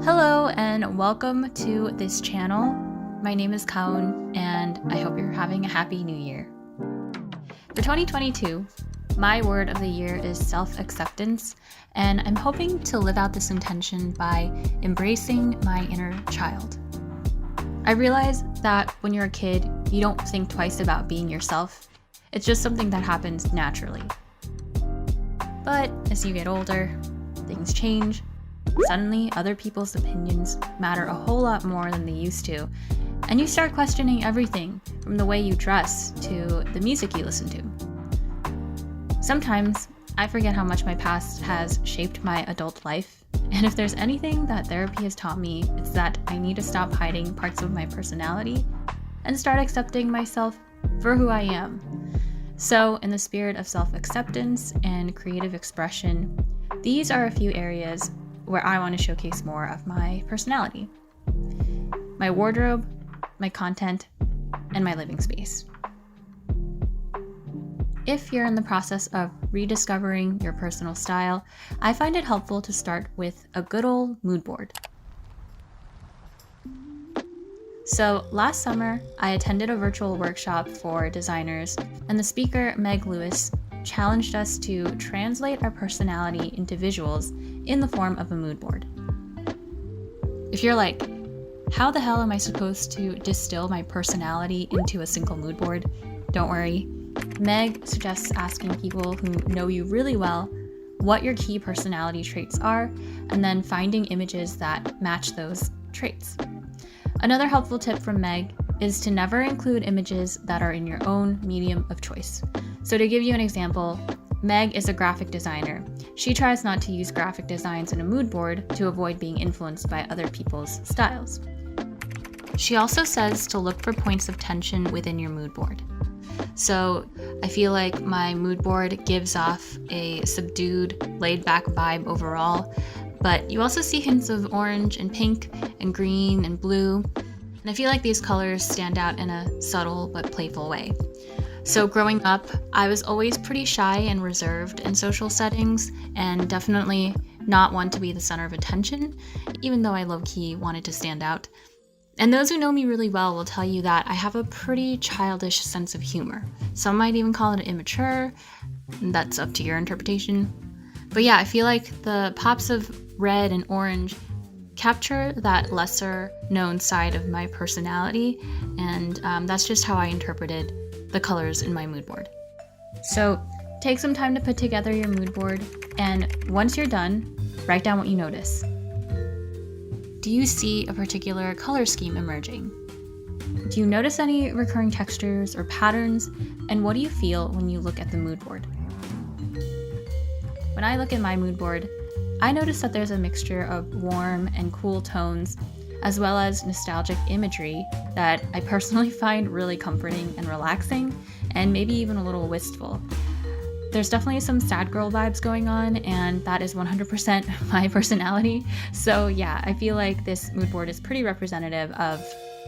Hello and welcome to this channel. My name is Kaun and I hope you're having a happy new year. For 2022, my word of the year is self-acceptance, and I'm hoping to live out this intention by embracing my inner child. I realize that when you're a kid, you don't think twice about being yourself. It's just something that happens naturally. But as you get older, things change. Suddenly, other people's opinions matter a whole lot more than they used to, and you start questioning everything from the way you dress to the music you listen to. Sometimes, I forget how much my past has shaped my adult life, and if there's anything that therapy has taught me, it's that I need to stop hiding parts of my personality and start accepting myself for who I am. So, in the spirit of self-acceptance and creative expression, these are a few areas where I want to showcase more of my personality. My wardrobe, my content, and my living space. If you're in the process of rediscovering your personal style, I find it helpful to start with a good old mood board. So last summer, I attended a virtual workshop for designers, and the speaker, Meg Lewis, challenged us to translate our personality into visuals in the form of a mood board. If you're like, how the hell am I supposed to distill my personality into a single mood board? Don't worry. Meg suggests asking people who know you really well what your key personality traits are, and then finding images that match those traits. Another helpful tip from Meg is to never include images that are in your own medium of choice. So to give you an example, Meg is a graphic designer. She tries not to use graphic designs in a mood board to avoid being influenced by other people's styles. She also says to look for points of tension within your mood board. So I feel like my mood board gives off a subdued, laid-back vibe overall, but you also see hints of orange and pink and green and blue, and I feel like these colors stand out in a subtle but playful way. So growing up, I was always pretty shy and reserved in social settings, and definitely not one to be the center of attention, even though I low-key wanted to stand out. And those who know me really well will tell you that I have a pretty childish sense of humor. Some might even call it immature. That's up to your interpretation. But yeah, I feel like the pops of red and orange capture that lesser known side of my personality, and that's just how I interpreted the colors in my mood board. So take some time to put together your mood board, and once you're done, write down what you notice. Do you see a particular color scheme emerging? Do you notice any recurring textures or patterns? And what do you feel when you look at the mood board? When I look at my mood board, I notice that there's a mixture of warm and cool tones, as well as nostalgic imagery that I personally find really comforting and relaxing, and maybe even a little wistful. There's definitely some sad girl vibes going on, and that is 100% my personality. So yeah, I feel like this mood board is pretty representative of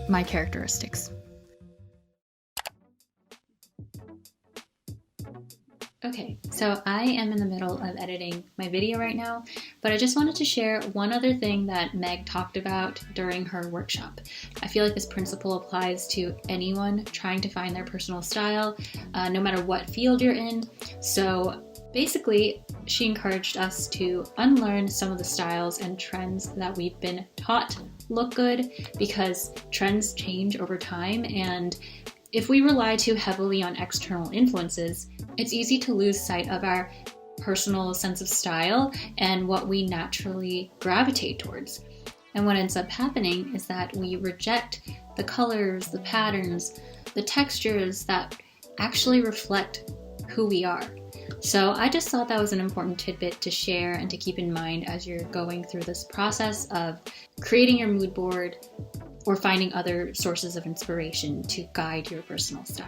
my characteristics. Okay, so I am in the middle of editing my video right now, but I just wanted to share one other thing that Meg talked about during her workshop. I feel like this principle applies to anyone trying to find their personal style, no matter what field you're in. So basically, she encouraged us to unlearn some of the styles and trends that we've been taught look good, because trends change over time, and if we rely too heavily on external influences, it's easy to lose sight of our personal sense of style and what we naturally gravitate towards. And what ends up happening is that we reject the colors, the patterns, the textures that actually reflect who we are. So I just thought that was an important tidbit to share and to keep in mind as you're going through this process of creating your mood board or finding other sources of inspiration to guide your personal style.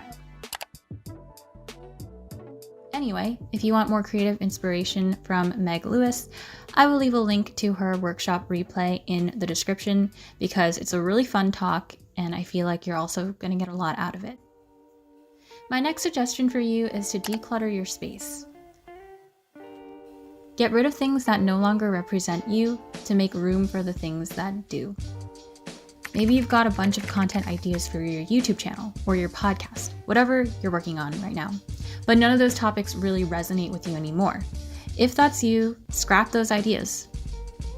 Anyway, if you want more creative inspiration from Meg Lewis, I will leave a link to her workshop replay in the description, because it's a really fun talk and I feel like you're also going to get a lot out of it. My next suggestion for you is to declutter your space. Get rid of things that no longer represent you to make room for the things that do. Maybe you've got a bunch of content ideas for your YouTube channel or your podcast, whatever you're working on right now, but none of those topics really resonate with you anymore. If that's you, scrap those ideas.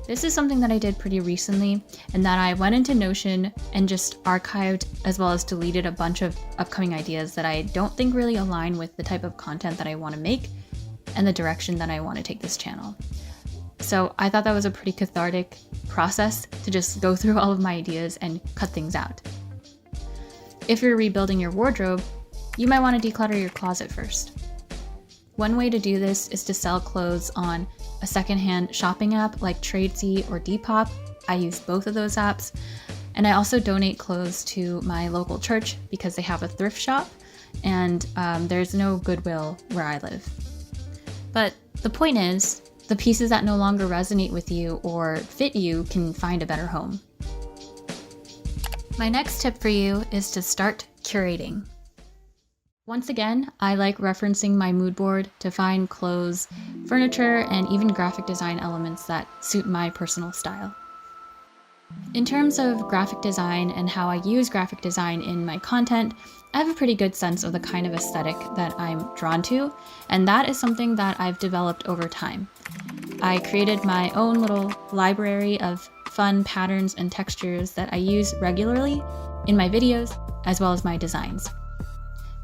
This is something that I did pretty recently, and that I went into Notion and just archived as well as deleted a bunch of upcoming ideas that I don't think really align with the type of content that I want to make and the direction that I want to take this channel. So I thought that was a pretty cathartic process to just go through all of my ideas and cut things out. If you're rebuilding your wardrobe, you might want to declutter your closet first. One way to do this is to sell clothes on a secondhand shopping app like Tradesy or Depop. I use both of those apps. And I also donate clothes to my local church because they have a thrift shop, and there's no Goodwill where I live. But the point is, the pieces that no longer resonate with you or fit you can find a better home. My next tip for you is to start curating. Once again, I like referencing my mood board to find clothes, furniture, and even graphic design elements that suit my personal style. In terms of graphic design and how I use graphic design in my content, I have a pretty good sense of the kind of aesthetic that I'm drawn to, and that is something that I've developed over time. I created my own little library of fun patterns and textures that I use regularly in my videos as well as my designs.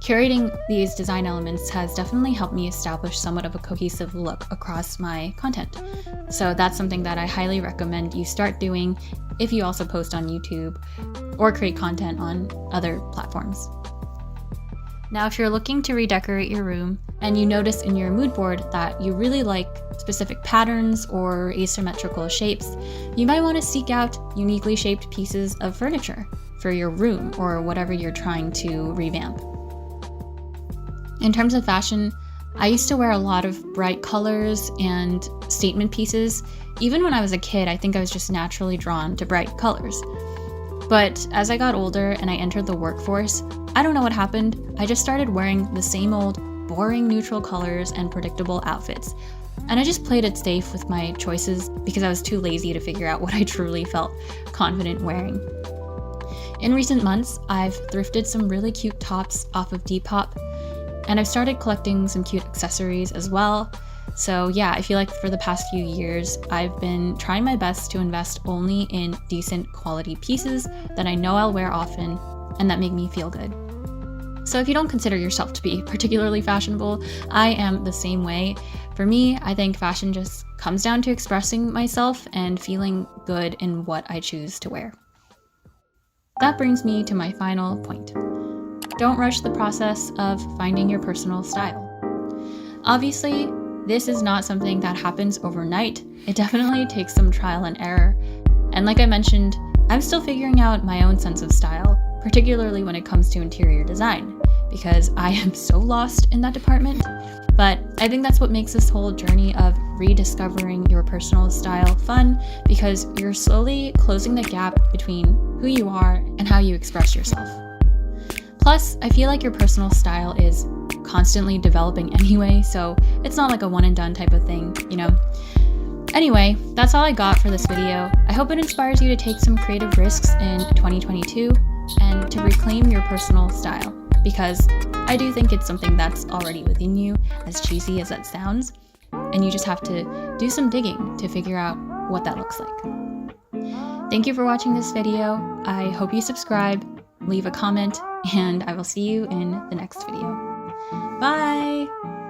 Curating these design elements has definitely helped me establish somewhat of a cohesive look across my content. So that's something that I highly recommend you start doing if you also post on YouTube or create content on other platforms. Now, if you're looking to redecorate your room and you notice in your mood board that you really like specific patterns or asymmetrical shapes, you might want to seek out uniquely shaped pieces of furniture for your room or whatever you're trying to revamp. In terms of fashion, I used to wear a lot of bright colors and statement pieces. Even when I was a kid, I think I was just naturally drawn to bright colors. But as I got older and I entered the workforce, I don't know what happened. I just started wearing the same old, boring neutral colors and predictable outfits. And I just played it safe with my choices because I was too lazy to figure out what I truly felt confident wearing. In recent months, I've thrifted some really cute tops off of Depop, and I've started collecting some cute accessories as well. So yeah, I feel like for the past few years, I've been trying my best to invest only in decent quality pieces that I know I'll wear often and that make me feel good. So if you don't consider yourself to be particularly fashionable, I am the same way. For me, I think fashion just comes down to expressing myself and feeling good in what I choose to wear. That brings me to my final point. Don't rush the process of finding your personal style. Obviously, this is not something that happens overnight. It definitely takes some trial and error. And like I mentioned, I'm still figuring out my own sense of style, particularly when it comes to interior design, because I am so lost in that department. But I think that's what makes this whole journey of rediscovering your personal style fun, because you're slowly closing the gap between who you are and how you express yourself. Plus, I feel like your personal style is constantly developing anyway, so it's not like a one and done type of thing, you know? Anyway, that's all I got for this video. I hope it inspires you to take some creative risks in 2022 and to reclaim your personal style, because I do think it's something that's already within you, as cheesy as that sounds, and you just have to do some digging to figure out what that looks like. Thank you for watching this video. I hope you subscribe, leave a comment, and I will see you in the next video. Bye!